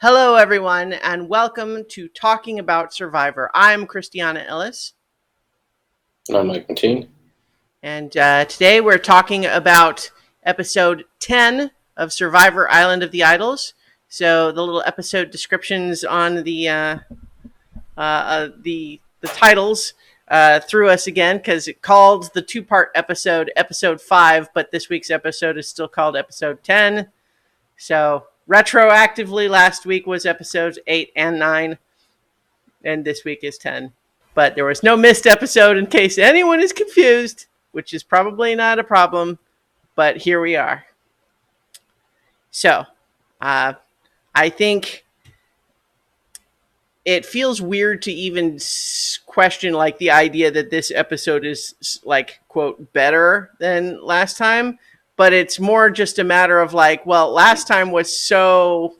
Hello, everyone, and welcome to Talking About Survivor. I'm Christiana Ellis, And I'm Mike Mateen. and today we're talking about episode 10 of Survivor Island of the Idols. So the little episode descriptions on the titles threw us again because it called the two-part episode 5, but this week's episode is still called episode 10. So retroactively, last week was episodes 8 and 9, and this week is 10. But there was no missed episode in case anyone is confused, which is probably not a problem, but here we are. So, I think it feels weird to even question like the idea that this episode is like quote better than last time, but it's more just a matter of like, well, last time was so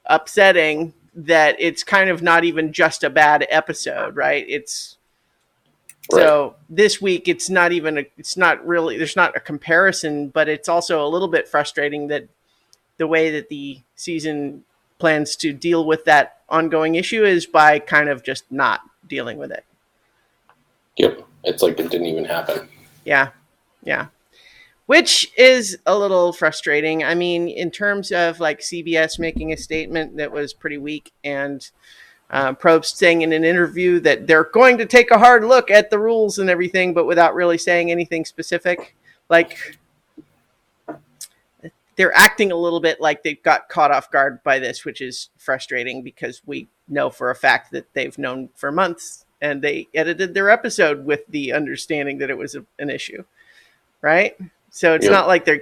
upsetting that it's kind of not even just a bad episode, right? So this week it's not really, there's not a comparison, but it's also a little bit frustrating that the way that the season plans to deal with that ongoing issue is by kind of just not dealing with it. Yep. It's like it didn't even happen. Yeah. Which is a little frustrating. I mean, in terms of like CBS making a statement that was pretty weak, and Probst saying in an interview that they're going to take a hard look at the rules and everything, but without really saying anything specific. Like, they're acting a little bit like they got caught off guard by this, which is frustrating because we know for a fact that they've known for months and they edited their episode with the understanding that it was an issue, right? So it's not like they're,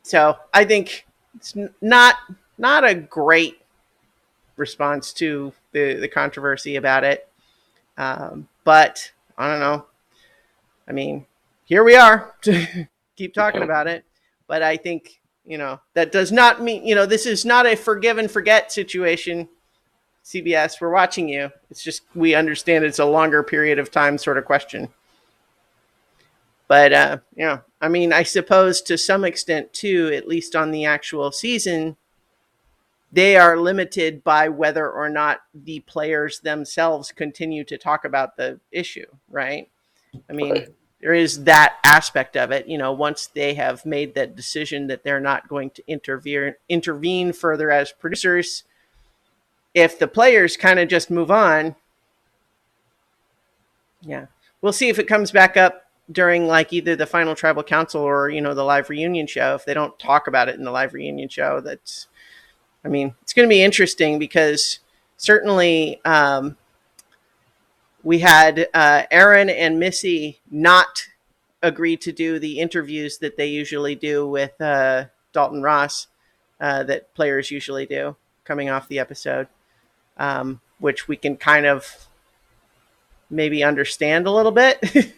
so I think it's not a great response to the controversy about it. But I don't know. I mean, here we are to keep talking about it. But I think, that does not mean, this is not a forgive and forget situation. CBS, we're watching you. It's just, we understand it's a longer period of time sort of question. But, I mean, I suppose to some extent too, at least on the actual season, they are limited by whether or not the players themselves continue to talk about the issue, right? I mean, there is that aspect of it. Once they have made that decision that they're not going to intervene further as producers, if the players kind of just move on, we'll see if it comes back up during like either the final tribal council or, the live reunion show. If they don't talk about it in the live reunion show, it's going to be interesting because certainly we had Aaron and Missy not agree to do the interviews that they usually do with Dalton Ross, that players usually do coming off the episode, which we can kind of maybe understand a little bit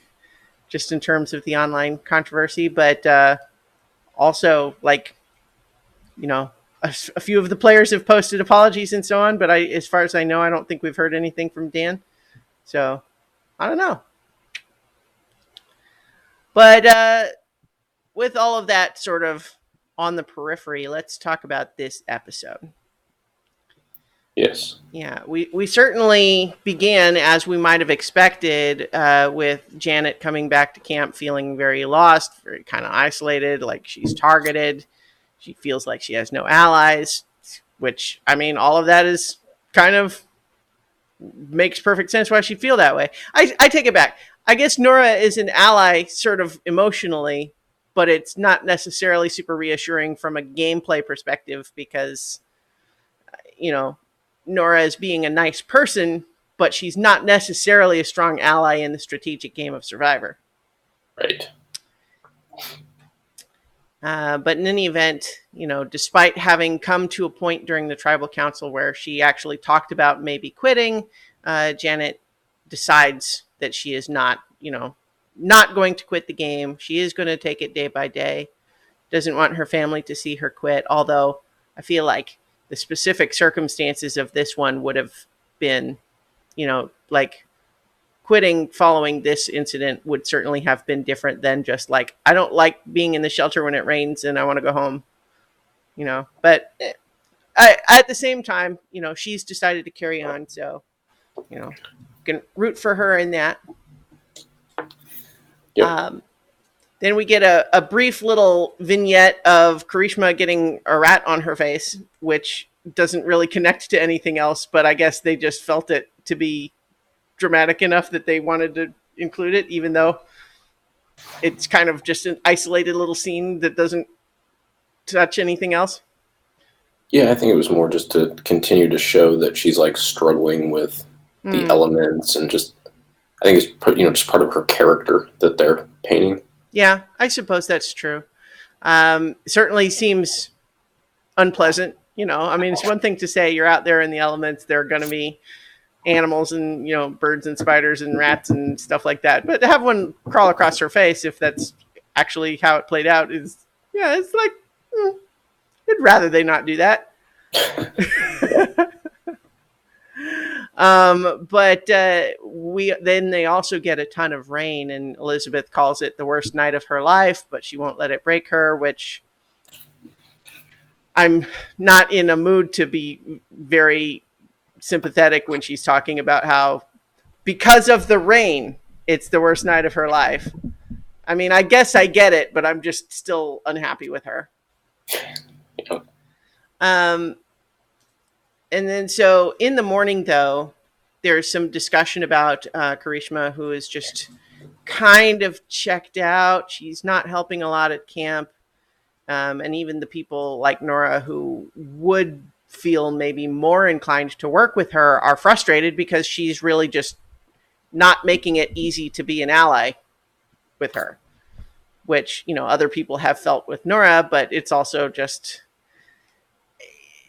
just in terms of the online controversy. But also, like, a few of the players have posted apologies and so on, but as far as I know, I don't think we've heard anything from Dan. So I don't know. But with all of that sort of on the periphery, let's talk about this episode. Yes. Yeah, we certainly began as we might have expected, with Janet coming back to camp feeling very lost, very kind of isolated, like she's targeted. She feels like she has no allies, which, I mean, all of that is kind of makes perfect sense why she'd feel that way. I take it back. I guess Nora is an ally sort of emotionally, but it's not necessarily super reassuring from a gameplay perspective because, Nora is being a nice person, but she's not necessarily a strong ally in the strategic game of Survivor. Right. But in any event, despite having come to a point during the tribal council where she actually talked about maybe quitting, Janet decides that she is not going to quit the game. She is going to take it day by day. Doesn't want her family to see her quit, although I feel like the specific circumstances of this one would have been, like quitting following this incident would certainly have been different than just like, I don't like being in the shelter when it rains and I want to go home. But at the same time, she's decided to carry on. So, can root for her in that. Yep. Then we get a brief little vignette of Karishma getting a rat on her face, which doesn't really connect to anything else, but I guess they just felt it to be dramatic enough that they wanted to include it, even though it's kind of just an isolated little scene that doesn't touch anything else. Yeah, I think it was more just to continue to show that she's like struggling with the elements, and just I think it's just part of her character that they're painting. Yeah, I suppose that's true. Certainly seems unpleasant. I mean, it's one thing to say you're out there in the elements, there are going to be animals and, birds and spiders and rats and stuff like that. But to have one crawl across her face, if that's actually how it played out, it's like, I'd rather they not do that. But then they also get a ton of rain, and Elizabeth calls it the worst night of her life, but she won't let it break her, which I'm not in a mood to be very sympathetic when she's talking about how because of the rain, it's the worst night of her life. I mean, I guess I get it, but I'm just still unhappy with her. And then so in the morning, though, there's some discussion about Karishma, who is just kind of checked out. She's not helping a lot at camp. And even the people like Nora who would feel maybe more inclined to work with her are frustrated because she's really just not making it easy to be an ally with her, which, other people have felt with Nora, but it's also just...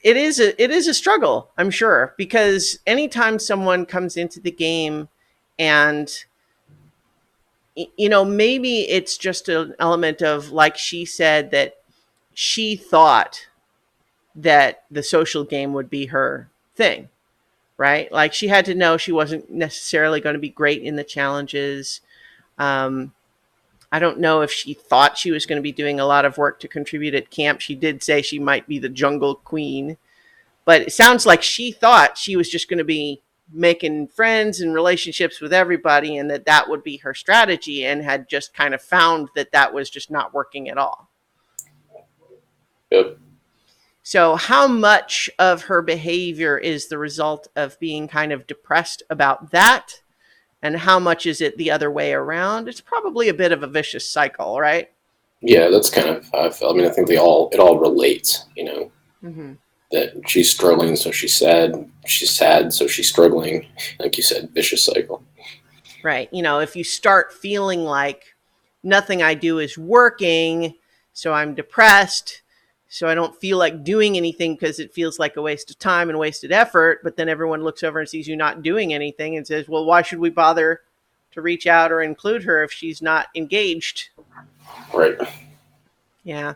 It is a struggle, I'm sure, because anytime someone comes into the game and, maybe it's just an element of, like she said, that she thought that the social game would be her thing, right? Like she had to know she wasn't necessarily going to be great in the challenges. I don't know if she thought she was going to be doing a lot of work to contribute at camp. She did say she might be the jungle queen, but it sounds like she thought she was just going to be making friends and relationships with everybody, and that would be her strategy, and had just kind of found that was just not working at all. Yep. So how much of her behavior is the result of being kind of depressed about that? And how much is it the other way around? It's probably a bit of a vicious cycle, right? Yeah, that's kind of how I felt. I mean, I think it all relates, Mm-hmm. that she's struggling, so she's sad. She's sad, so she's struggling. Like you said, vicious cycle. Right. If you start feeling like nothing I do is working, so I'm depressed, so I don't feel like doing anything because it feels like a waste of time and wasted effort. But then everyone looks over and sees you not doing anything and says, well, why should we bother to reach out or include her if she's not engaged? Right. Yeah.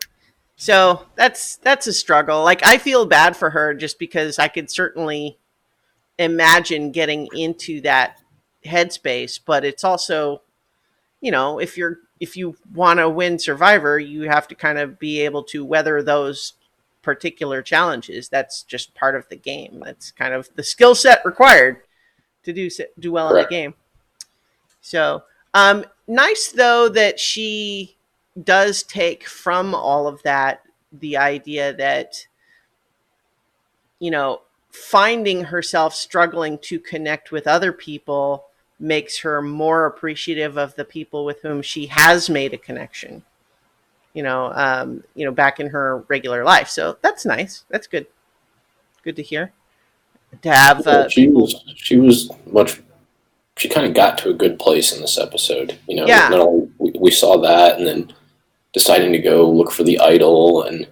So that's a struggle. Like, I feel bad for her just because I could certainly imagine getting into that headspace, but it's also, if you want to win Survivor, you have to kind of be able to weather those particular challenges. That's just part of the game. That's kind of the skill set required to do well in the game. So, nice though that she does take from all of that the idea that, finding herself struggling to connect with other people makes her more appreciative of the people with whom she has made a connection, back in her regular life. So that's nice. That's good. Good to hear. To have she kind of got to a good place in this episode. Yeah. Not only we saw that, and then deciding to go look for the idol, and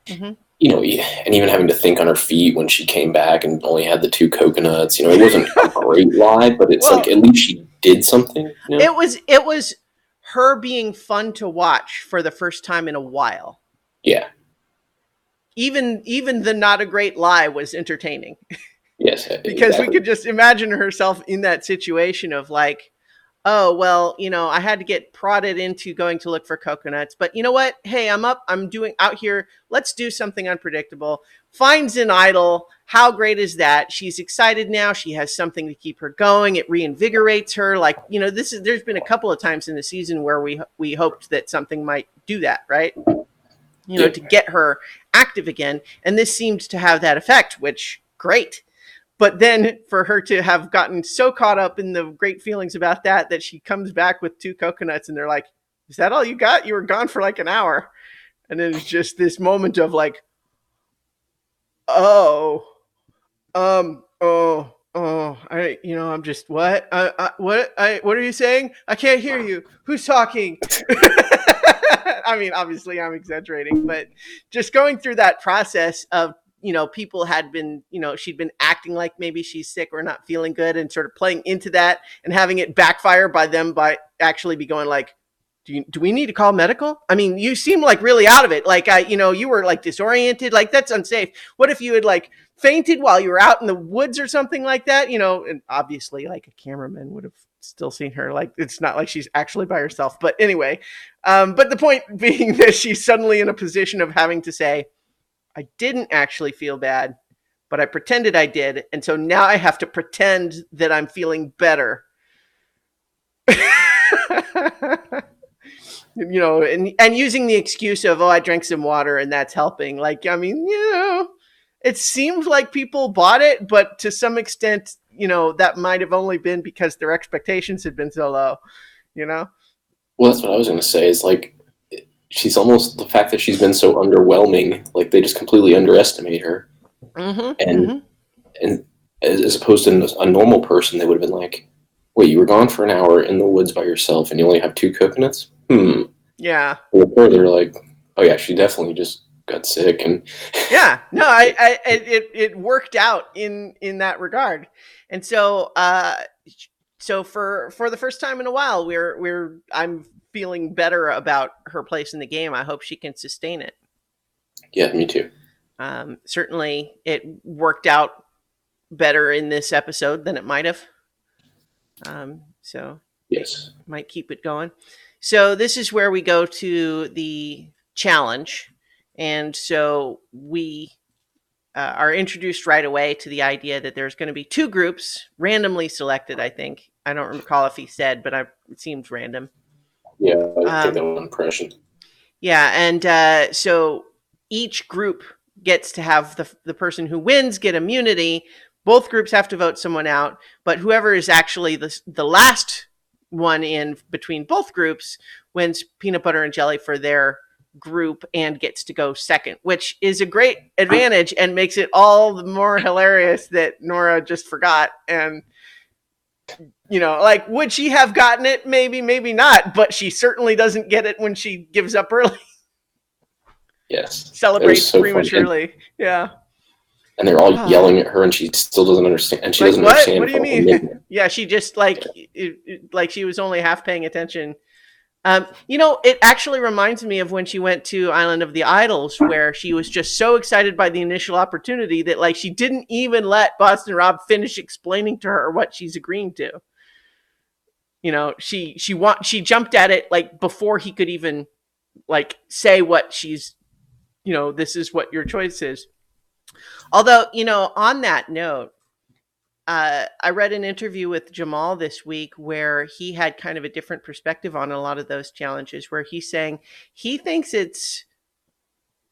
and even having to think on her feet when she came back and only had the 2 coconuts. It wasn't a great lie, but it's like at least she did something. It was her being fun to watch for the first time in a while. Yeah. Even the not a great lie was entertaining. Yes, because we could just imagine herself in that situation of like, oh, well, I had to get prodded into going to look for coconuts, but you know what? Hey, I'm up. I'm doing out here. Let's do something unpredictable. Finds an idol. How great is that? She's excited now. She has something to keep her going. It reinvigorates her. Like, there's been a couple of times in the season where we hoped that something might do that, right? To get her active again. And this seemed to have that effect, which great. But then for her to have gotten so caught up in the great feelings about that she comes back with 2 coconuts and they're like, is that all you got? You were gone for like an hour. And then it's just this moment of like, oh, I'm just, what? What are you saying? I can't hear you. Who's talking? I mean, obviously I'm exaggerating, but just going through that process of, people had been, she'd been acting like maybe she's sick or not feeling good and sort of playing into that and having it backfire by actually be going like, do we need to call medical? I mean, you seem like really out of it. Like, you were like disoriented. Like, that's unsafe. What if you had like fainted while you were out in the woods or something like that? And obviously like a cameraman would have still seen her. Like, it's not like she's actually by herself. But anyway, but the point being that she's suddenly in a position of having to say, I didn't actually feel bad, but I pretended I did. And so now I have to pretend that I'm feeling better. And using the excuse of, I drank some water and that's helping. Like, I mean, it seems like people bought it, but to some extent, that might have only been because their expectations had been so low, Well, that's what I was going to say is like, she's almost, the fact that she's been so underwhelming, like they just completely underestimate her. And as opposed to a normal person, they would have been like, wait, you were gone for an hour in the woods by yourself and you only have 2 coconuts? Yeah. Or they're like, oh yeah, she definitely just got sick. And yeah, no, it worked out in that regard. And so, so for the first time in a while, I'm feeling better about her place in the game. I hope she can sustain it. Yeah, me too. Certainly it worked out better in this episode than it might have. So yes, might keep it going. So this is where we go to the challenge. And so we are introduced right away to the idea that there's going to be 2 groups randomly selected. I think, I don't recall if he said, but it seemed random. Yeah, I think that was an impression. Yeah. And so each group gets to have the person who wins get immunity. Both groups have to vote someone out, but whoever is actually the last one in between both groups wins peanut butter and jelly for their group and gets to go second, which is a great advantage and makes it all the more hilarious that Nora just forgot. And, like, would she have gotten it? Maybe, maybe not, but she certainly doesn't get it when she gives up early. Yes. Celebrates prematurely. Yeah. And they're all yelling at her, and she still doesn't understand. And she doesn't understand. What do you mean? Yeah, she just like she was only half paying attention. It actually reminds me of when she went to Island of the Idols, where she was just so excited by the initial opportunity that like she didn't even let Boston Rob finish explaining to her what she's agreeing to. She jumped at it like before he could even like say what she's, this is what your choice is. Although, on that note, I read an interview with Jamal this week where he had kind of a different perspective on a lot of those challenges, where he's saying he thinks it's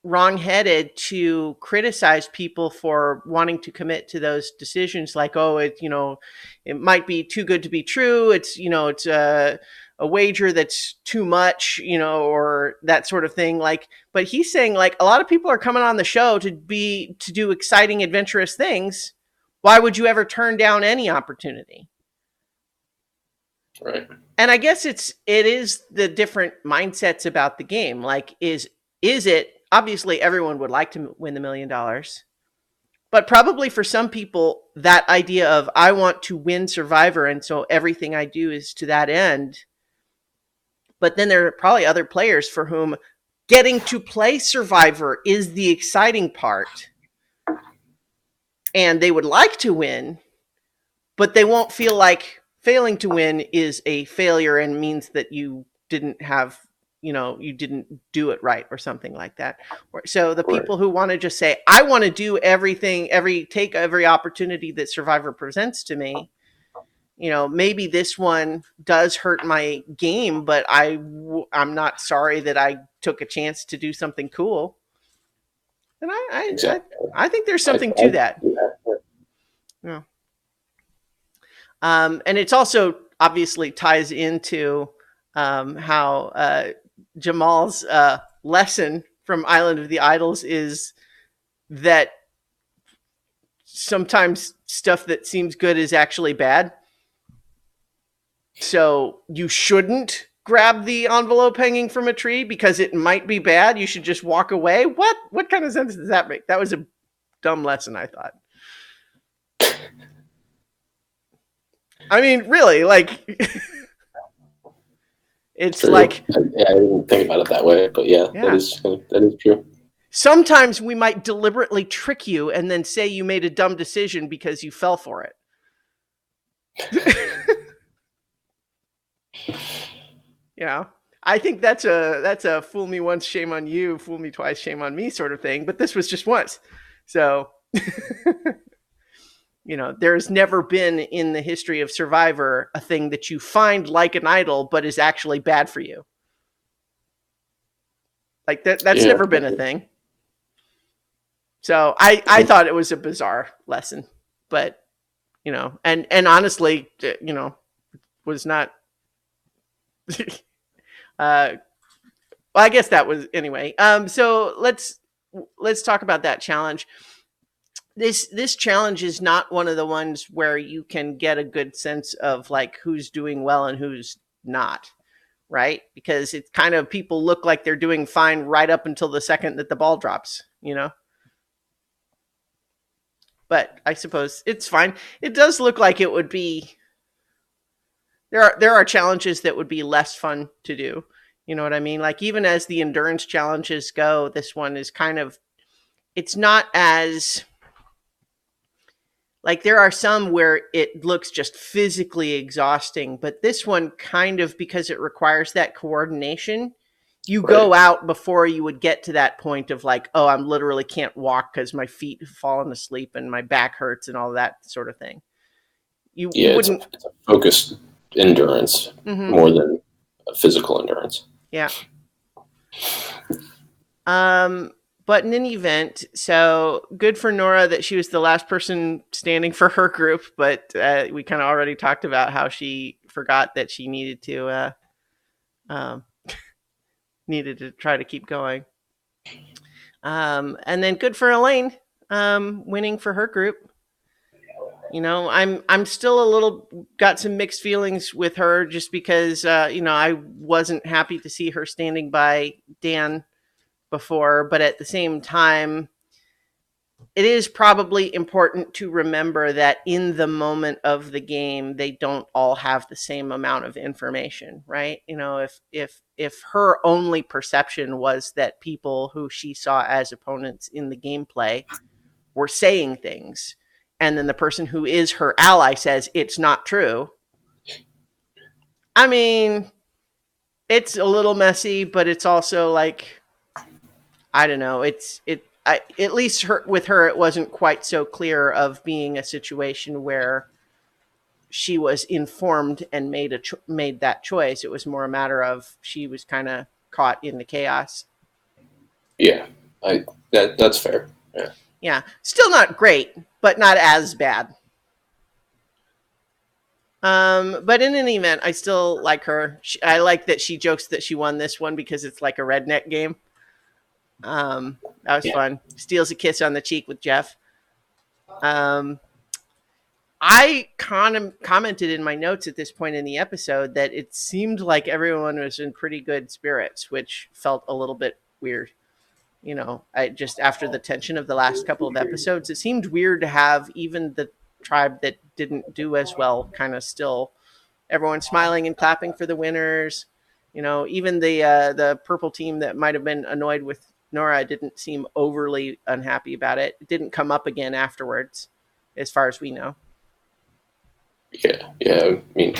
wrongheaded to criticize people for wanting to commit to those decisions. Like, it might be too good to be true. It's, it's a wager that's too much, or that sort of thing. Like, but he's saying like a lot of people are coming on the show to do exciting, adventurous things. Why would you ever turn down any opportunity? Right. And I guess it is the different mindsets about the game. Like, is it, obviously everyone would like to win the $1 million, but probably for some people that idea of I want to win Survivor, and so everything I do is to that end. But then there are probably other players for whom getting to play Survivor is the exciting part. And they would like to win, but they won't feel like failing to win is a failure and means that you didn't have, you didn't do it right or something like that. So the Right. people who want to just say, I want to do everything, take every opportunity that Survivor presents to me, maybe this one does hurt my game, but I'm not sorry that I took a chance to do something cool. And Exactly. I think there's I, something I to that. do that. Yeah. And it's also obviously ties into how Jamal's lesson from Island of the Idols is that sometimes stuff that seems good is actually bad. So you shouldn't grab the envelope hanging from a tree because it might be bad. You should just walk away. What kind of sense does that make? That was a dumb lesson, I thought. I mean, really, like it's True. like I didn't think about it that way, but yeah, yeah. that is true. Sometimes we might deliberately trick you and then say you made a dumb decision because you fell for it. I think that's a fool me once, shame on you, fool me twice, shame on me sort of thing. But this was just once. So, there's never been in the history of Survivor a thing that you find like an idol, but is actually bad for you. Like that's never been a thing. So I thought it was a bizarre lesson, but and honestly, was not. Well, I guess that was anyway. So let's talk about that challenge. This challenge is not one of the ones where you can get a good sense of like who's doing well and who's not, right? Because it's kind of people look like they're doing fine right up until the second that the ball drops, But I suppose it's fine. It does look like it would be. There are challenges that would be less fun to do. You know what I mean? Like even as the endurance challenges go, this one is kind of. It's not as. Like there are some where it looks just physically exhausting, but this one kind of, because it requires that coordination, you go out before you would get to that point of like, oh, I'm literally can't walk because my feet have fallen asleep and my back hurts and all that sort of thing. You wouldn't. It's a focused endurance more than a physical endurance. Yeah. But in any event, so good for Nora that she was the last person standing for her group. But we kind of already talked about how she forgot that she needed to try to keep going. And then good for Elaine winning for her group. I'm still a little got some mixed feelings with her just because I wasn't happy to see her standing by Dan before, but at the same time, it is probably important to remember that in the moment of the game, they don't all have the same amount of information, right? If her only perception was that people who she saw as opponents in the gameplay were saying things, and then the person who is her ally says it's not true, I mean, it's a little messy, but it's also like, I don't know. At least with her, it wasn't quite so clear of being a situation where she was informed and made that choice. It was more a matter of she was kind of caught in the chaos. Yeah, that's fair. Yeah. Yeah, still not great, but not as bad. But in any event, I still like her. I like that she jokes that she won this one because it's like a redneck game. That was fun. Steals a kiss on the cheek with Jeff. I commented in my notes at this point in the episode that it seemed like everyone was in pretty good spirits, which felt a little bit weird. I just after the tension of the last couple of episodes, it seemed weird to have even the tribe that didn't do as well kind of still everyone smiling and clapping for the winners. Even the purple team that might have been annoyed with Nora didn't seem overly unhappy about it. It didn't come up again afterwards, as far as we know. Yeah. I mean,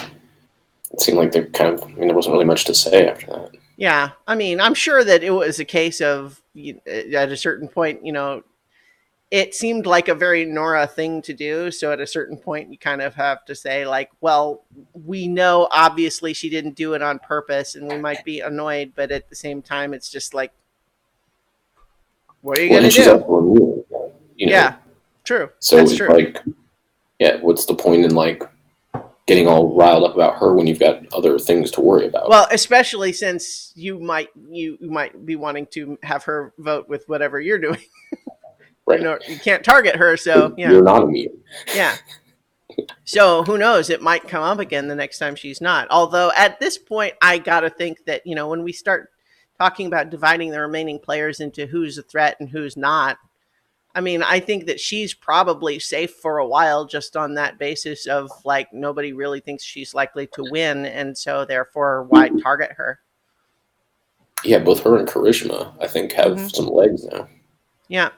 it seemed like there there wasn't really much to say after that. Yeah, I mean, I'm sure that it was a case of at a certain point, it seemed like a very Nora thing to do. So at a certain point, you kind of have to say, like, well, we know obviously she didn't do it on purpose, and we might be annoyed, but at the same time, it's just like, what are you Well, going to and she's do? also immune, Yeah, true. So That's it's true. like, yeah, what's the point in like getting all riled up about her when you've got other things to worry about? Well, especially since you might be wanting to have her vote with whatever you're doing. Right. You can't target her, so yeah. You're not immune. Yeah. So who knows? It might come up again the next time she's not. Although at this point, I got to think that, when we start talking about dividing the remaining players into who's a threat and who's not, I mean, I think that she's probably safe for a while just on that basis of like nobody really thinks she's likely to win. And so therefore, why target her? Yeah, both her and Karishma, I think, have Mm-hmm. some legs now. Yeah.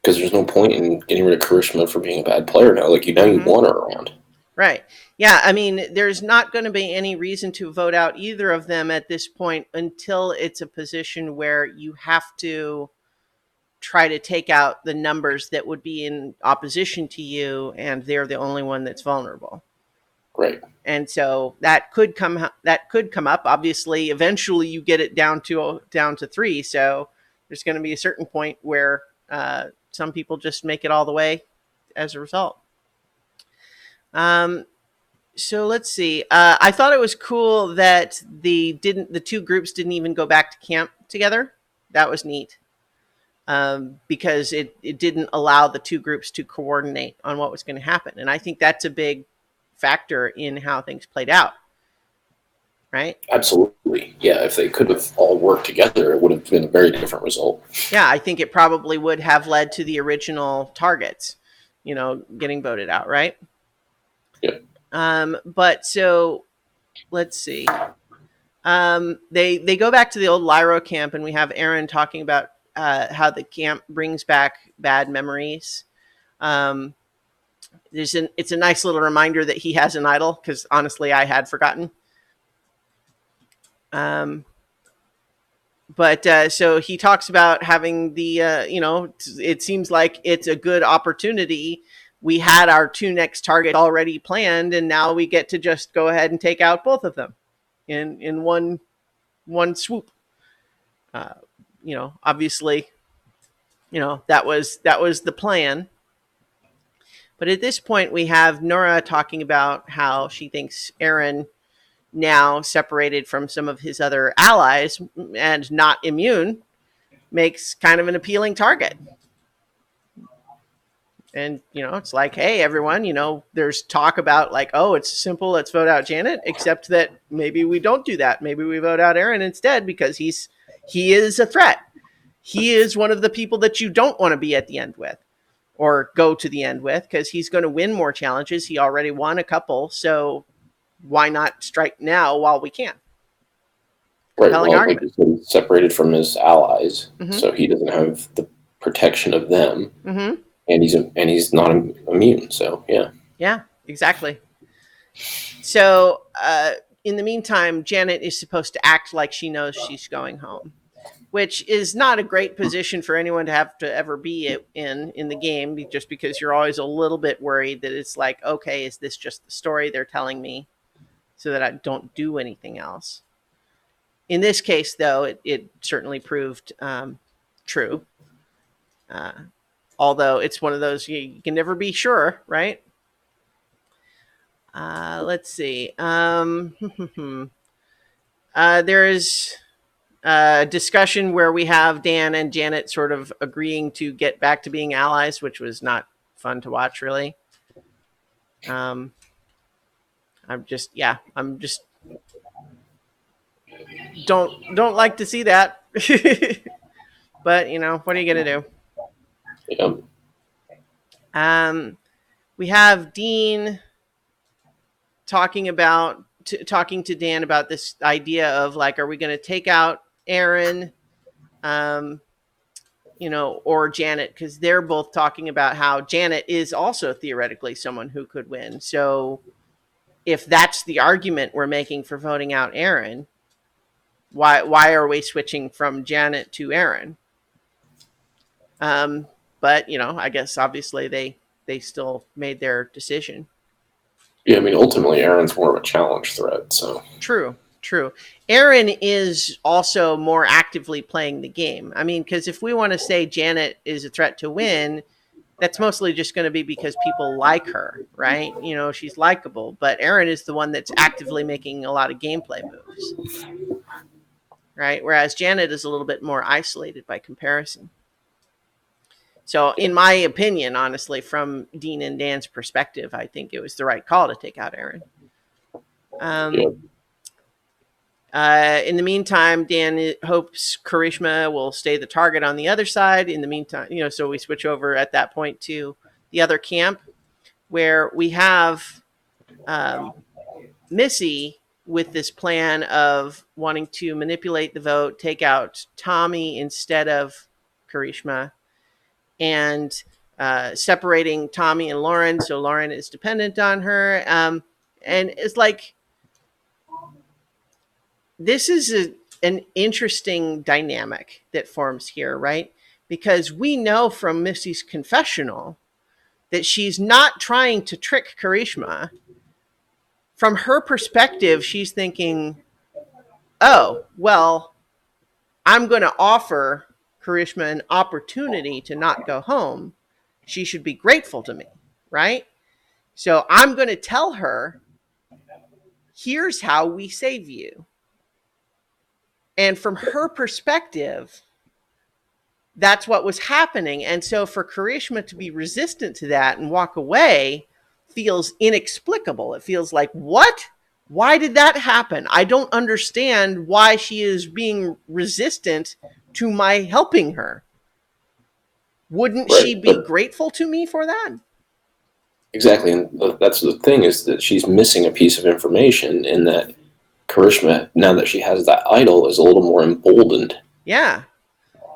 Because there's no point in getting rid of Karishma for being a bad player now. Like, you Mm-hmm. want her around. Right. Yeah. I mean, there's not going to be any reason to vote out either of them at this point until it's a position where you have to try to take out the numbers that would be in opposition to you, and they're the only one that's vulnerable. Right. And so that could come up. Obviously, eventually you get it down to 3. So there's going to be a certain point where some people just make it all the way as a result. So let's see. I thought it was cool that the two groups didn't even go back to camp together. That was neat. Because it didn't allow the two groups to coordinate on what was going to happen. And I think that's a big factor in how things played out. Right? Absolutely. Yeah, if they could have all worked together, it would have been a very different result. Yeah, I think it probably would have led to the original targets, getting voted out, right? Yeah. But so let's see. They go back to the old Lyro camp, and we have Aaron talking about how the camp brings back bad memories. It's a nice little reminder that he has an idol, because honestly, I had forgotten. But so he talks about having the, it seems like it's a good opportunity. We had our 2 next targets already planned, and now we get to just go ahead and take out both of them in one swoop. Obviously, that was the plan. But at this point, we have Nora talking about how she thinks Aaron, now separated from some of his other allies and not immune, makes kind of an appealing target. And, it's like, hey, everyone, there's talk about like, oh, it's simple, let's vote out Janet, except that maybe we don't do that. Maybe we vote out Aaron instead, because he is a threat. He is one of the people that you don't want to be at the end with or go to the end with, because he's going to win more challenges. He already won a couple. So why not strike now while we can? Compelling argument. Like he's separated from his allies, so he doesn't have the protection of them, and he's not immune. So yeah, exactly. So in the meantime, Janet is supposed to act like she knows she's going home, which is not a great position for anyone to have to ever be in the game, just because you're always a little bit worried that it's like, okay, is this just the story they're telling me so that I don't do anything else? In this case, though, it certainly proved true. Although it's one of those you can never be sure, right? Let's see. There is a discussion where we have Dan and Janet sort of agreeing to get back to being allies, which was not fun to watch, really. I'm just don't like to see that. But what are you gonna do? Yeah. We have Dean talking to Dan about this idea of like, are we going to take out Aaron, or Janet? Because they're both talking about how Janet is also theoretically someone who could win. So if that's the argument we're making for voting out Aaron, why are we switching from Janet to Aaron? But I guess obviously they still made their decision. Yeah, I mean, ultimately, Aaron's more of a challenge threat. So True. Aaron is also more actively playing the game. I mean, because if we want to say Janet is a threat to win, that's mostly just going to be because people like her, right? She's likable. But Aaron is the one that's actively making a lot of gameplay moves, right? Whereas Janet is a little bit more isolated by comparison. So, in my opinion, honestly, from Dean and Dan's perspective, I think it was the right call to take out Aaron. In the meantime, Dan hopes Karishma will stay the target on the other side. In the meantime, so we switch over at that point to the other camp where we have Missy with this plan of wanting to manipulate the vote, take out Tommy instead of Karishma, and separating Tommy and Lauren, so Lauren is dependent on her. And it's like, this is an interesting dynamic that forms here, right? Because we know from Missy's confessional that she's not trying to trick Karishma. From her perspective, she's thinking, oh, well, I'm going to offer Karishma an opportunity to not go home. She should be grateful to me, right? So I'm going to tell her, here's how we save you. And from her perspective, that's what was happening. And so for Karishma to be resistant to that and walk away feels inexplicable. It feels like, what? Why did that happen? I don't understand why she is being resistant to my helping her. Wouldn't she be grateful to me for that? Exactly. And that's the thing, is that she's missing a piece of information in that Karishma, now that she has that idol, is a little more emboldened. Yeah.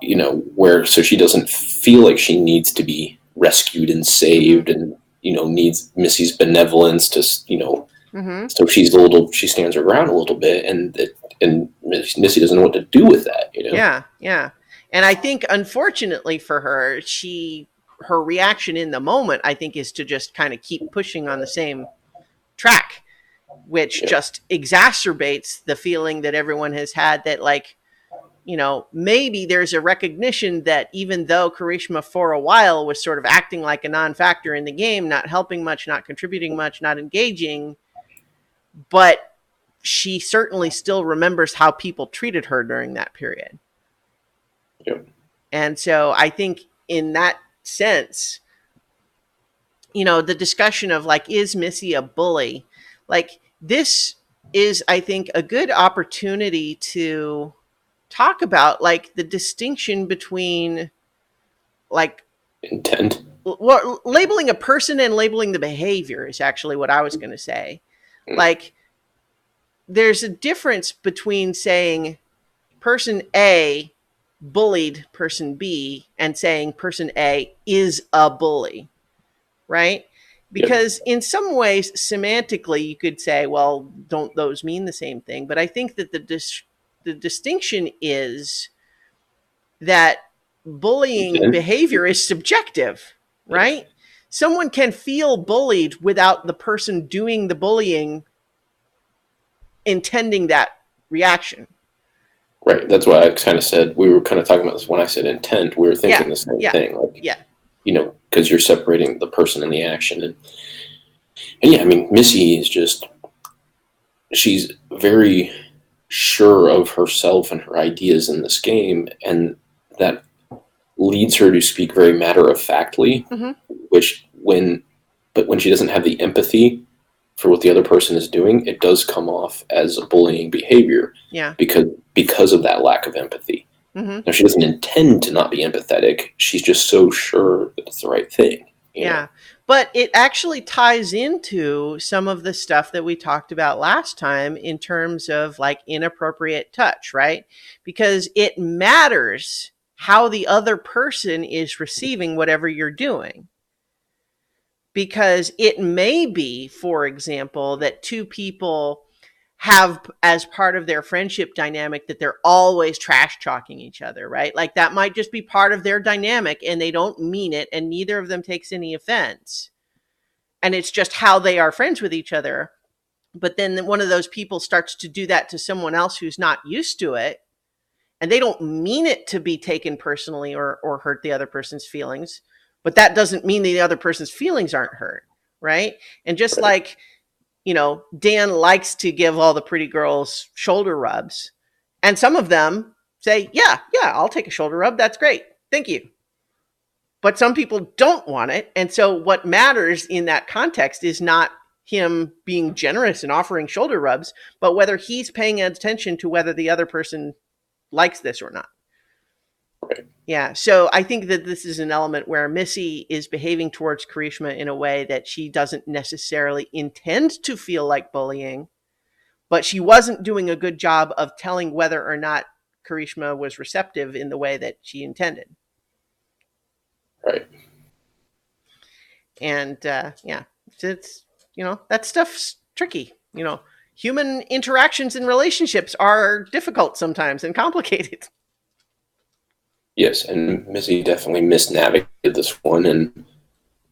So she doesn't feel like she needs to be rescued and saved, and, needs Missy's benevolence to, so she stands her ground a little bit, and Missy doesn't know what to do with that, Yeah. And I think, unfortunately for her, her reaction in the moment, I think, is to just kind of keep pushing on the same track, which just exacerbates the feeling that everyone has had that, like, maybe there's a recognition that even though Karishma for a while was sort of acting like a non-factor in the game, not helping much, not contributing much, not engaging, but she certainly still remembers how people treated her during that period. Yep. And so I think in that sense, the discussion of, like, is Missy a bully? Like, this is, I think, a good opportunity to talk about, like, the distinction between, like, intent. Well, labeling a person and labeling the behavior is actually what I was going to say. Like, there's a difference between saying person A bullied person B and saying person A is a bully, right? Because in some ways, semantically, you could say, well, don't those mean the same thing? But I think that the distinction is that bullying behavior is subjective, right? Someone can feel bullied without the person doing the bullying intending that reaction. Right. That's why I kind of said, we were kind of talking about this when I said intent. We were thinking the same thing. Like, because you're separating the person and the action. And yeah, I mean, Missy is she's very sure of herself and her ideas in this game, and that leads her to speak very matter-of-factly, but when she doesn't have the empathy for what the other person is doing, it does come off as a bullying behavior. Yeah. Because of that lack of empathy. Now, she doesn't intend to not be empathetic. She's just so sure that it's the right thing. Yeah. But it actually ties into some of the stuff that we talked about last time in terms of, like, inappropriate touch, right? Because it matters how the other person is receiving whatever you're doing. because it may be, for example, that two people have as part of their friendship dynamic that they're always trash talking each other, right? Like that might just be part of their dynamic and they don't mean it and neither of them takes any offense. And it's just how they are friends with each other. But then one of those people starts to do that to someone else who's not used to it, and they don't mean it to be taken personally or hurt the other person's feelings, but that doesn't mean the other person's feelings aren't hurt, right? And just like, Dan likes to give all the pretty girls shoulder rubs, and some of them say, yeah, I'll take a shoulder rub. That's great. Thank you. But some people don't want it. And so what matters in that context is not him being generous and offering shoulder rubs, but whether he's paying attention to whether the other person likes this or not. Right. Yeah. So I think that this is an element where Missy is behaving towards Karishma in a way that she doesn't necessarily intend to feel like bullying, but she wasn't doing a good job of telling whether or not Karishma was receptive in the way that she intended. Right. And it's that stuff's tricky. Human interactions and relationships are difficult sometimes and complicated. Yes, and Missy definitely misnavigated this one, and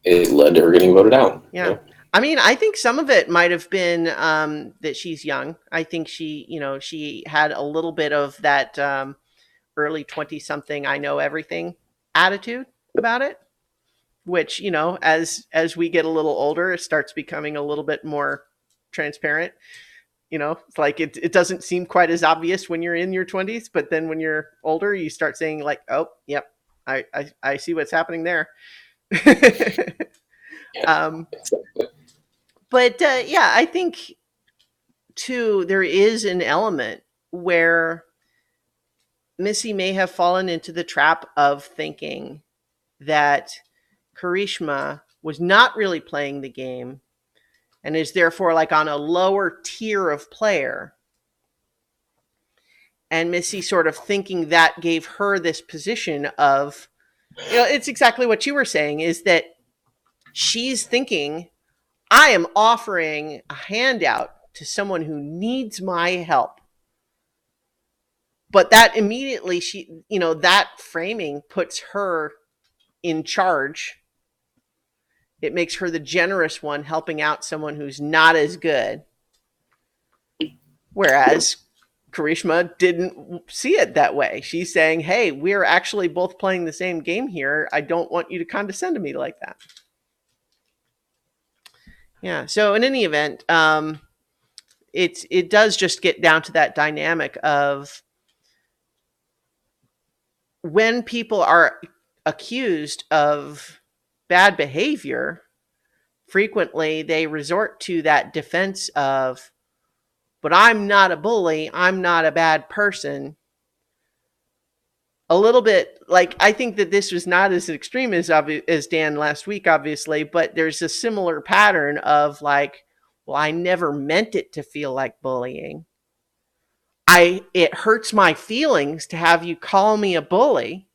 it led to her getting voted out. Yeah. I mean, I think some of it might have been that she's young. I think she had a little bit of that early 20-something, I know everything attitude about it, which, as we get a little older, it starts becoming a little bit more transparent. It's like it doesn't seem quite as obvious when you're in your 20s, but then when you're older, you start saying like, oh, yep, I see what's happening there. But I think too, there is an element where Missy may have fallen into the trap of thinking that Karishma was not really playing the game and is therefore like on a lower tier of player. And Missy sort of thinking that gave her this position of, it's exactly what you were saying, is that she's thinking, I am offering a handout to someone who needs my help. But that immediately that framing puts her in charge. It makes her the generous one helping out someone who's not as good. Whereas Karishma didn't see it that way. She's saying, hey, we're actually both playing the same game here. I don't want you to condescend to me like that. Yeah. So in any event, it does just get down to that dynamic of when people are accused of bad behavior, frequently they resort to that defense of, but I'm not a bully, I'm not a bad person. A little bit like, I think that this was not as extreme as Dan last week, obviously, but there's a similar pattern of like, well, I never meant it to feel like bullying. It hurts my feelings to have you call me a bully,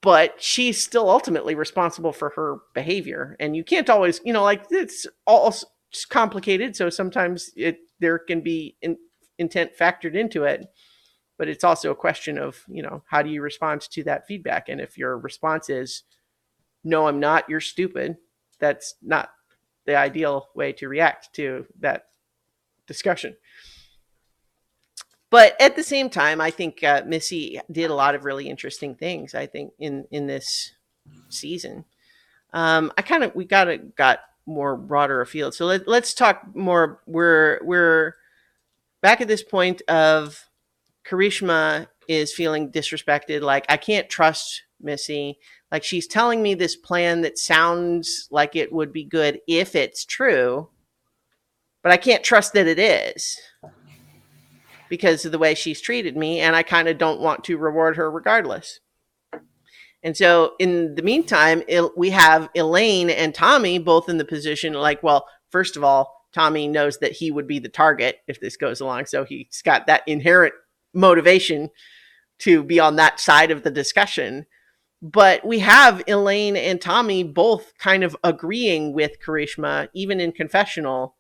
but she's still ultimately responsible for her behavior. And you can't always, it's all complicated. So sometimes there can be intent factored into it, but it's also a question of, how do you respond to that feedback? And if your response is, no, I'm not, you're stupid, that's not the ideal way to react to that discussion. But at the same time, I think Missy did a lot of really interesting things, I think, in this season. We got more broader afield. So let's talk more. We're back at this point of Karishma is feeling disrespected. Like, I can't trust Missy. Like, she's telling me this plan that sounds like it would be good if it's true, but I can't trust that it is because of the way she's treated me, and I kind of don't want to reward her regardless. And so in the meantime, we have Elaine and Tommy both in the position like, well, first of all, Tommy knows that he would be the target if this goes along. So he's got that inherent motivation to be on that side of the discussion. But we have Elaine and Tommy both kind of agreeing with Karishma, even in confessional.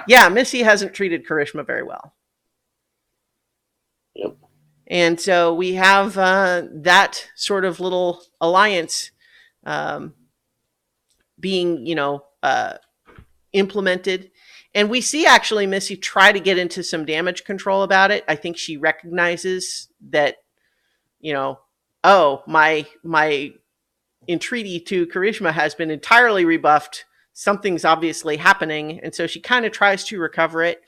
Yeah, Missy hasn't treated Karishma very well. Yep. And so we have that sort of little alliance um, being, implemented. And we see actually Missy try to get into some damage control about it. I think she recognizes that, oh, my entreaty to Karishma has been entirely rebuffed. Something's obviously happening. And so she kind of tries to recover it.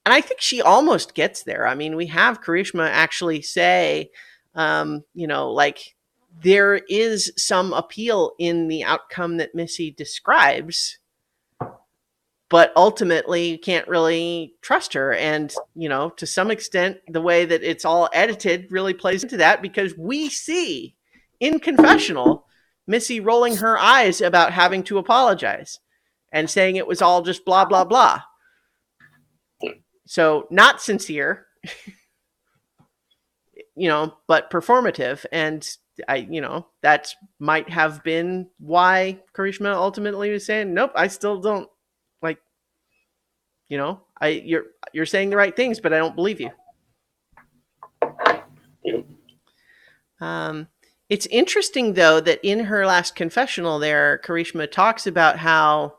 And I think she almost gets there. I mean, we have Karishma actually say, like there is some appeal in the outcome that Missy describes, but ultimately you can't really trust her. And, to some extent, the way that it's all edited really plays into that, because we see in confessional Missy rolling her eyes about having to apologize and saying it was all just blah, blah, blah. So not sincere, but performative. And that might have been why Karishma ultimately was saying, nope, I still don't like, you're saying the right things, but I don't believe you. It's interesting though, that in her last confessional there, Karishma talks about how,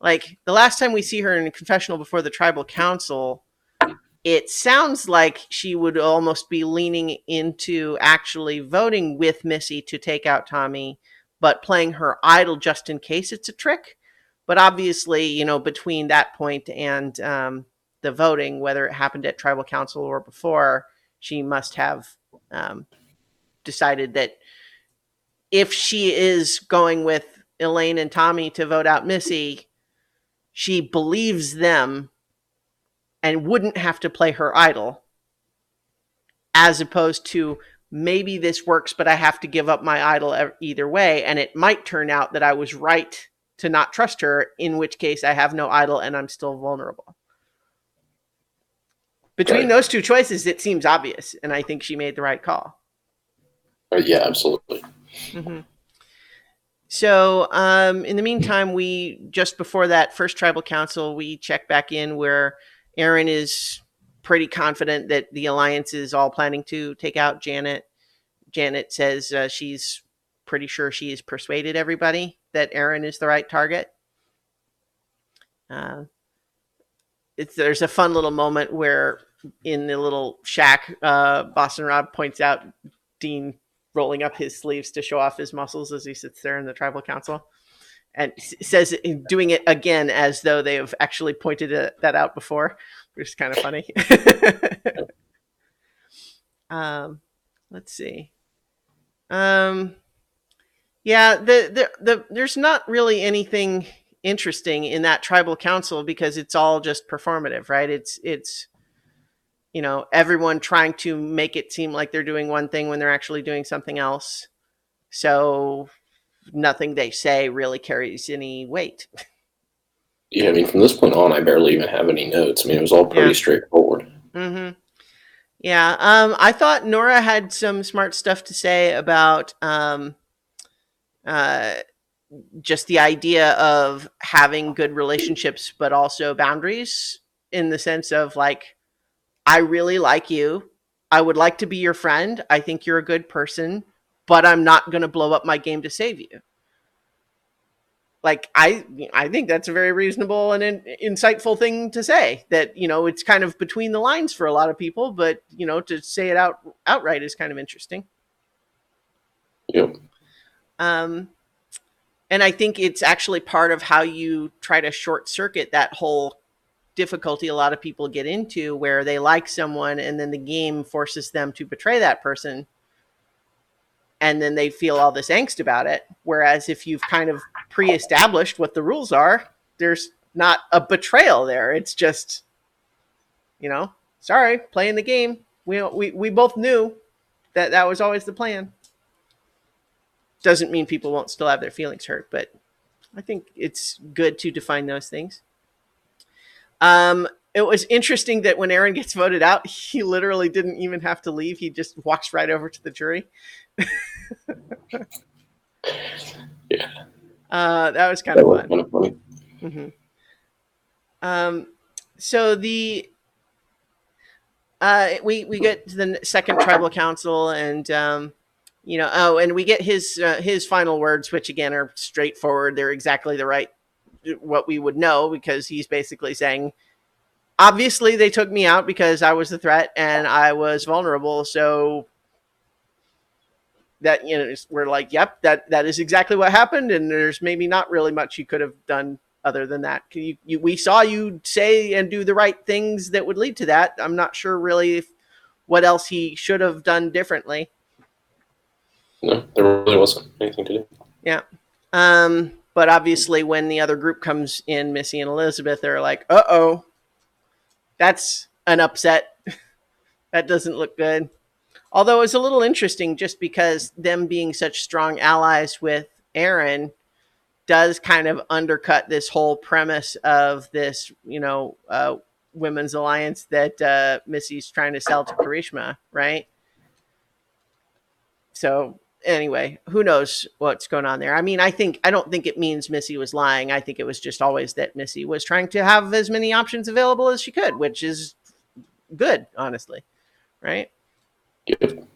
like, the last time we see her in a confessional before the tribal council, it sounds like she would almost be leaning into actually voting with Missy to take out Tommy, but playing her idol just in case it's a trick. But obviously, between that point and the voting, whether it happened at tribal council or before, she must have decided that if she is going with Elaine and Tommy to vote out Missy, she believes them and wouldn't have to play her idol, as opposed to, maybe this works, but I have to give up my idol either way. And it might turn out that I was right to not trust her, in which case I have no idol and I'm still vulnerable. Between those two choices, it seems obvious. And I think she made the right call. Yeah, absolutely. Mm-hmm. So in the meantime, just before that first tribal council, we check back in where Aaron is pretty confident that the alliance is all planning to take out Janet. Janet says she's pretty sure she has persuaded everybody that Aaron is the right target. There's a fun little moment where in the little shack, Boston Rob points out Dean rolling up his sleeves to show off his muscles as he sits there in the tribal council, and says, doing it again as though they have actually pointed that out before, which is kind of funny. Let's see. Yeah, there's not really anything interesting in that tribal council, because it's all just performative, right? It's everyone trying to make it seem like they're doing one thing when they're actually doing something else. So nothing they say really carries any weight. Yeah, I mean, from this point on, I barely even have any notes. I mean, it was all pretty straightforward. Mm-hmm. Yeah, I thought Nora had some smart stuff to say about just the idea of having good relationships, but also boundaries, in the sense of, like, I really like you. I would like to be your friend. I think you're a good person, but I'm not going to blow up my game to save you. Like, I think that's a very reasonable and insightful thing to say, that, it's kind of between the lines for a lot of people, but, to say it outright is kind of interesting. Yep. And I think it's actually part of how you try to short circuit that whole difficulty a lot of people get into, where they like someone and then the game forces them to betray that person, and then they feel all this angst about it. Whereas if you've kind of pre-established what the rules are, there's not a betrayal there. It's just, sorry, playing the game. We both knew that was always the plan. Doesn't mean people won't still have their feelings hurt, but I think it's good to define those things. It was interesting that when Aaron gets voted out, he literally didn't even have to leave. He just walks right over to the jury. Yeah, That was kind that of was fun. kind of funny. Hmm. Um, so we get to the second tribal council, and and we get his final words, which again are straightforward. They're exactly the right what we would know, because he's basically saying, obviously they took me out because I was the threat and I was vulnerable. So that, we're like, yep, that is exactly what happened, and there's maybe not really much you could have done other than that. We saw you say and do the right things that would lead to that. I'm not sure really what else he should have done differently. No, there really wasn't anything to do. Yeah. But obviously, when the other group comes in, Missy and Elizabeth are like, "Uh-oh, that's an upset. That doesn't look good." Although it's a little interesting, just because them being such strong allies with Aaron does kind of undercut this whole premise of this, women's alliance that Missy's trying to sell to Karishma, right? So anyway, who knows what's going on there? I mean, I don't think it means Missy was lying. I think it was just always that Missy was trying to have as many options available as she could, which is good, honestly, right? Yep.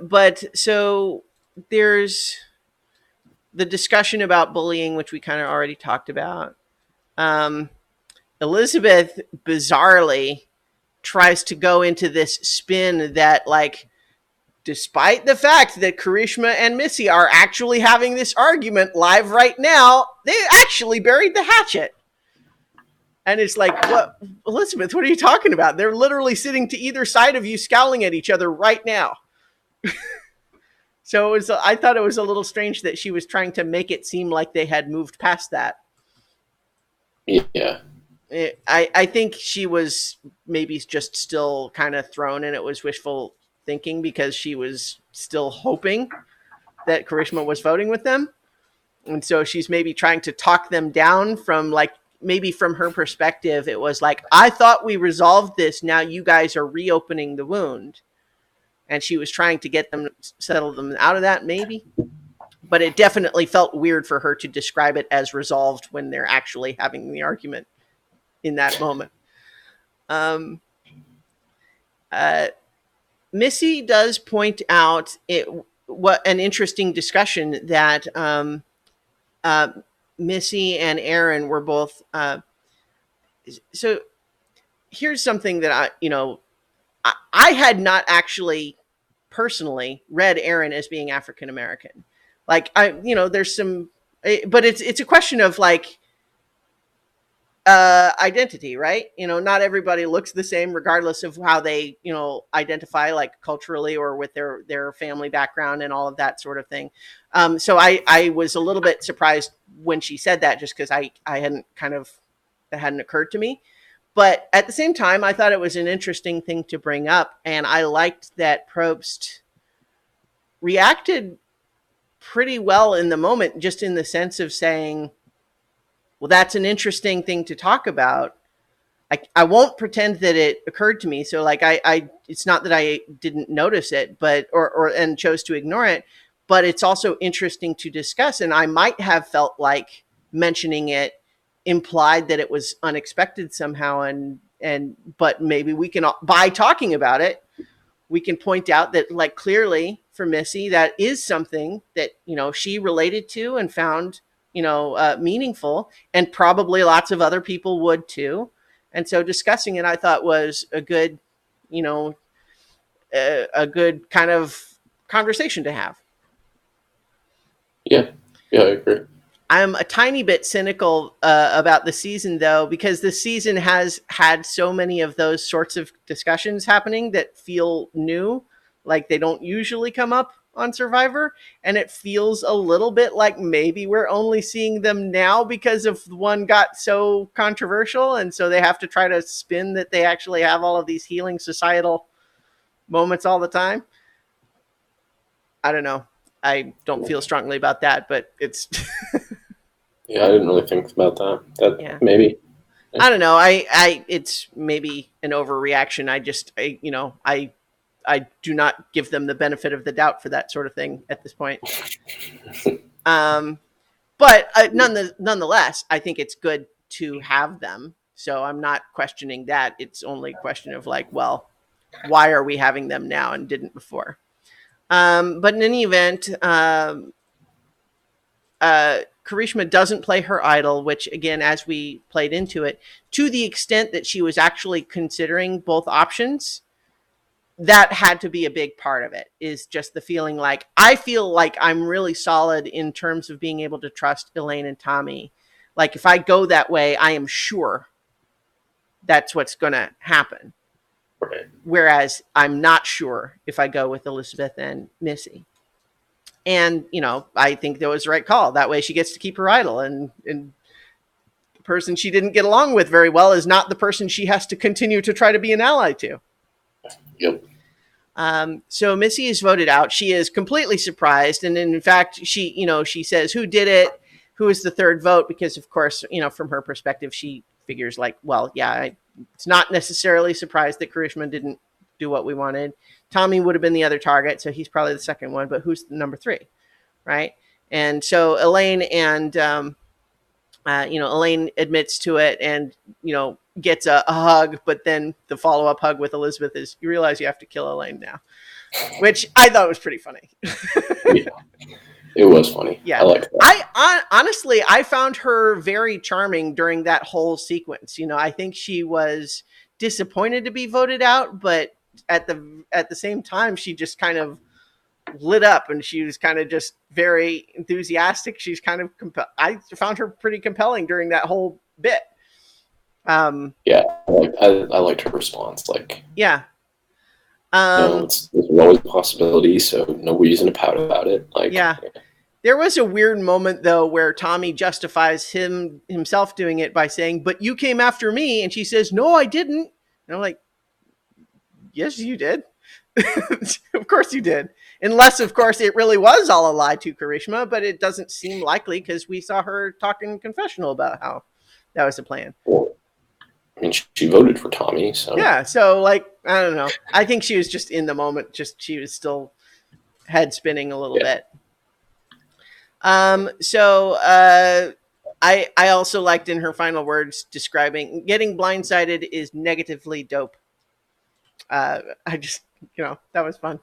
But so there's the discussion about bullying, which we kind of already talked about. Um, Elizabeth bizarrely tries to go into this spin that, like, despite the fact that Karishma and Missy are actually having this argument live right now, they actually buried the hatchet. And it's like, what, Elizabeth, what are you talking about? They're literally sitting to either side of you, scowling at each other right now. So I thought it was a little strange that she was trying to make it seem like they had moved past that. Yeah. I think she was maybe just still kind of thrown, and it was wishful thinking, because she was still hoping that Karishma was voting with them. And so she's maybe trying to talk them down from, like, maybe from her perspective, it was like, I thought we resolved this. Now you guys are reopening the wound. And she was trying to get them, settle them out of that, maybe. But it definitely felt weird for her to describe it as resolved when they're actually having the argument in that moment. Um, uh, Missy does point out what an interesting discussion that uh, Missy and Aaron were both. So here's something that I had not actually personally read Aaron as being African American. Like, there's some, but it's a question of, like, identity, right? Not everybody looks the same, regardless of how they, identify, like, culturally or with their family background and all of that sort of thing. So I was a little bit surprised when she said that, just because I hadn't kind of, that hadn't occurred to me. But at the same time, I thought it was an interesting thing to bring up, and I liked that Probst reacted pretty well in the moment, just in the sense of saying, well, that's an interesting thing to talk about. I won't pretend that it occurred to me. So, like, it's not that I didn't notice it, but, and chose to ignore it, but it's also interesting to discuss. And I might have felt like mentioning it implied that it was unexpected somehow. But maybe we can, by talking about it, we can point out that, like, clearly for Missy, that is something that, she related to and found, meaningful, and probably lots of other people would too. And so discussing it, I thought, was a good, a good kind of conversation to have. Yeah. Yeah, I agree. I'm a tiny bit cynical about the season, though, because the season has had so many of those sorts of discussions happening that feel new, like they don't usually come up on Survivor. And it feels a little bit like maybe we're only seeing them now because of one got so controversial. And so they have to try to spin that they actually have all of these healing societal moments all the time. I don't know. I don't feel strongly about that, but it's Yeah, I didn't really think about that. yeah. Maybe. I don't know. It's maybe an overreaction. I I do not give them the benefit of the doubt for that sort of thing at this point. But nonetheless, I think it's good to have them. So I'm not questioning that. It's only a question of like, well, why are we having them now and didn't before? But in any event, Karishma doesn't play her idol, which again, as we played into it, to the extent that she was actually considering both options, that had to be a big part of it, is just the feeling like, I feel like I'm really solid in terms of being able to trust Elaine and Tommy. Like if I go that way, I am sure that's what's going to happen. Right. Whereas I'm not sure if I go with Elizabeth and Missy. And, I think that was the right call. That way she gets to keep her idol, and the person she didn't get along with very well is not the person she has to continue to try to be an ally to. Yep. So Missy is voted out. She is completely surprised. And in fact, she says, who did it? Who is the third vote? Because of course, from her perspective, she figures like, well, yeah, it's not necessarily surprised that Karishma didn't do what we wanted. Tommy would have been the other target, so he's probably the second one, but who's the number 3, right? And so Elaine and, Elaine admits to it and, gets a hug, but then the follow-up hug with Elizabeth is, you realize you have to kill Elaine now, which I thought was pretty funny. Yeah, it was funny. Yeah. I like that. Honestly, I found her very charming during that whole sequence. I think she was disappointed to be voted out, but at the same time, she just kind of lit up and she was kind of just very enthusiastic. She's kind of I found her pretty compelling during that whole bit. Yeah, I liked her response. Like, yeah, there's always a possibility, so no reason to pout about it. Like, yeah. There was a weird moment though where Tommy justifies himself doing it by saying, "But you came after me," and she says, "No, I didn't." And I'm like, yes, you did. Of course you did. Unless, of course, it really was all a lie to Karishma, but it doesn't seem likely because we saw her talking in confessional about how that was the plan. Well, I mean, she voted for Tommy, so. Yeah, so, I don't know. I think she was just in the moment, she was still head spinning a little bit. I also liked in her final words describing getting blindsided is negatively dope. I just, that was fun.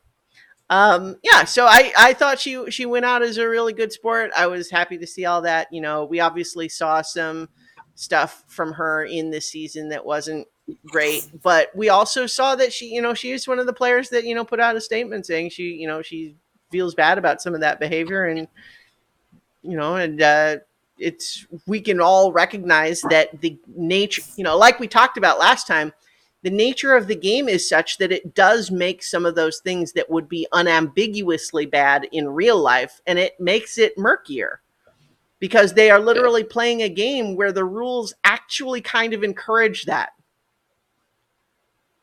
So I thought she went out as a really good sport. I was happy to see all that. We obviously saw some stuff from her in this season that wasn't great, but we also saw that she is one of the players that, put out a statement saying she feels bad about some of that behavior, and, we can all recognize that the nature, like we talked about last time, the nature of the game is such that it does make some of those things that would be unambiguously bad in real life, and it makes it murkier because they are literally playing a game where the rules actually kind of encourage that.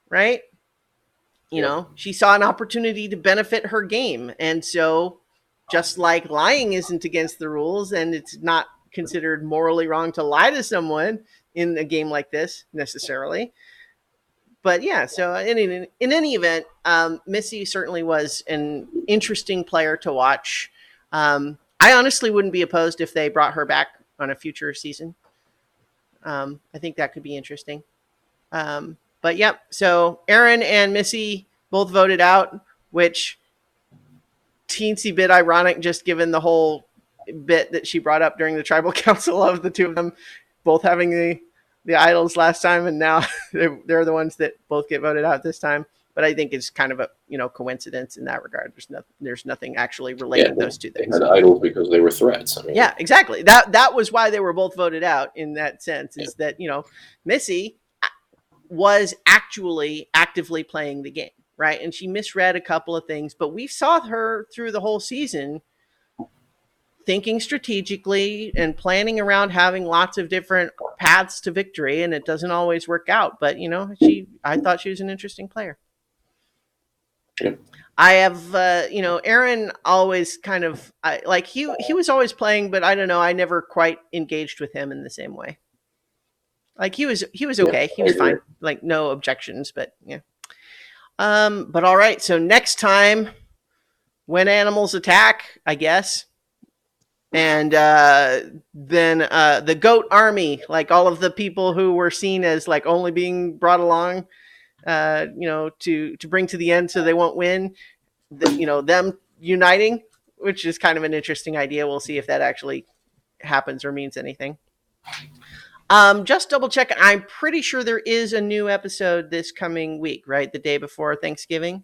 Right? She saw an opportunity to benefit her game. And so just like lying isn't against the rules and it's not considered morally wrong to lie to someone in a game like this necessarily. But yeah, so in any event, Missy certainly was an interesting player to watch. I honestly wouldn't be opposed if they brought her back on a future season. I think that could be interesting. But yep, so Aaron and Missy both voted out, which teensy bit ironic just given the whole bit that she brought up during the tribal council of the two of them both having the idols last time, and now they're the ones that both get voted out this time. But I think it's kind of a coincidence in that regard. There's nothing actually relating those two things. They had idols because they were threats. I mean, yeah, exactly. That was why they were both voted out in that sense. Is that Missy was actually actively playing the game, right? And she misread a couple of things, but we saw her through the whole season thinking strategically and planning around having lots of different paths to victory, and it doesn't always work out. But I thought she was an interesting player. Yep. I have, Aaron always kind of he was always playing, but I don't know. I never quite engaged with him in the same way. Like he was okay. He was fine. Like no objections, but yeah. But all right, so next time, when animals attack, I guess, and then the goat army, like all of the people who were seen as like only being brought along, to bring to the end so they won't win, them uniting, which is kind of an interesting idea. We'll see if that actually happens or means anything. Just double check. I'm pretty sure there is a new episode this coming week, right? The day before Thanksgiving.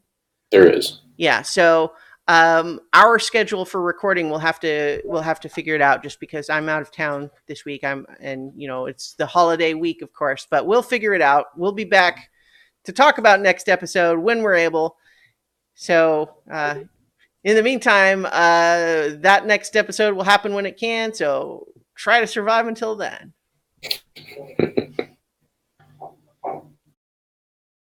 There is. Yeah. So our schedule for recording, we'll have to figure it out, just because I'm out of town this week. It's the holiday week, of course, but we'll figure it out. We'll be back to talk about next episode when we're able. So in the meantime, that next episode will happen when it can. So try to survive until then.